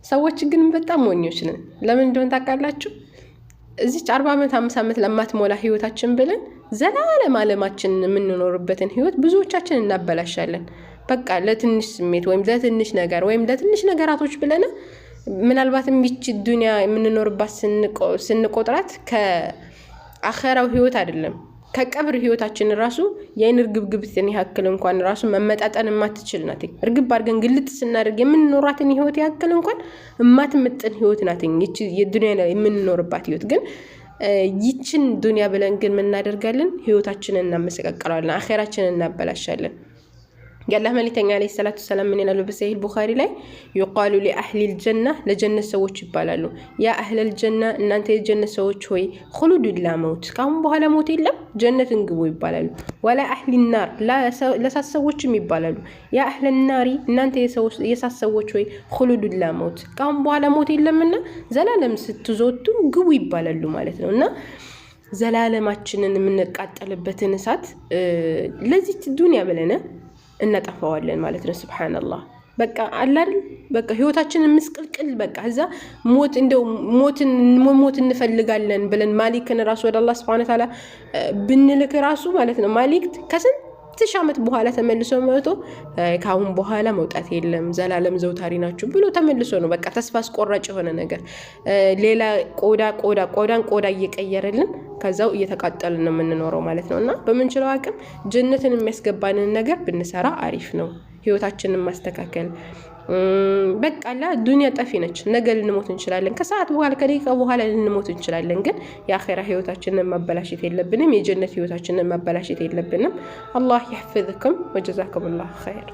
ሰዎች ግን በጣም ሞኞች ነን። ለምን እንደሆነ ታውቃላችሁ? እዚህ 40 ዓመት 50 ዓመት ለማትሞላ ህይወታችን ብለን ዘላለም ዓለማችንን የምንኖርበትን ህይወት ብዙዎቻችን እናበላሻለን። በቃ ለትንሽ ስሜት ወይም ለትንሽ ነገር ወይም ለትንሽ ነገራቶች ብለን ምናልባትም ይቺ ዱንያ የምንኖርባት ስንቆጥራት ከአኺራው ህይወት አይደለም ከቀብር ህይወታችን ራሱ የእንር ግብግብትን ያክል እንኳን ራሱ መመጣጠን ማትችል ናት። እርግብ አድርገን ግልጥ ስናደርግ የምንኖራትን ህይወት ያክል እንኳን ማትመጥን ህይወት ናት ይቺ የዱንያ ላይ የምንኖርባት ህይወት። ግን ይቺን ዱንያ ብለን ግን ምን እናደርጋለን? ህይወታችንን እናመሰቃቀላለን፣ አኺራችንን እናበላሻለን። ያላህ መልእክተኛ አለይሂ ሰላቱ ሰላም ምን ይላሉ በሰሂህ ቡኻሪ ላይ يقال لاهل الجنه ለጀነት ሰዎች ይባላሉ ያ اهل الجنه እናንተ የጀነት ሰዎች ሆይ خلود لا موت ካሁን በኋላ ሞት የለም ጀነትን ግቡ ይባላሉ። ولا اهل النار ለሳት ሰዎችም ይባላሉ ያ اهل النار እናንተ የሳት ሰዎች ሆይ خلود لا موت ካሁን በኋላ ሞት የለምና ዘላለም ስትዞቱ ግቡ ይባላሉ ማለት ነውና ዘላለማችንን የምንቃጠልበትን እሳት ለዚህ ዱንያ ብለና እናጠፋዋለን ማለት ነው። ሱብሃንአላህ በቃ አላል በቃ ህይወታችንን ምስቅልቅል በቃ እዛ ሞት እንደው ሞት እንፈልጋለን ብለን ማሊክን ራስ ወደ አላህ Subhanahu Wa Ta'ala ብንልክ ራሱ ማለት ነው ማሊክ ከስንት ዓመት በኋላ ተመልሶ መጥቶ ካሁን በኋላ መውጣት የለም ዘላለም ዘውታሪ ናችሁ ብሎ ተመልሶ ነው በቃ ተስፋ አስቆራጭ የሆነ ነገር ሌላ ቆዳን እየቀየረልን ከዛው እየተቃጠልን ነው የምንኖረው ማለት ነውና በመንችለው አቅም ጀነትን የሚያስገባንን ነገር ብንሰራ አሪፍ ነው። ህይወታችንን ማስተካከል በቃ ዱንያ ጠፊ ነች። ነገ ልንሞት እንችላለን፣ ከሰዓት በኋላ ከደቂቃ በኋላ ልንሞት እንችላለን። ግን የአኺራ ህይወታችንን ማበላሸት የለብንም፣ የጀነት ህይወታችንን ማበላሸት የለብንም። አላህ ይحفظكم وجزاكم الله خير።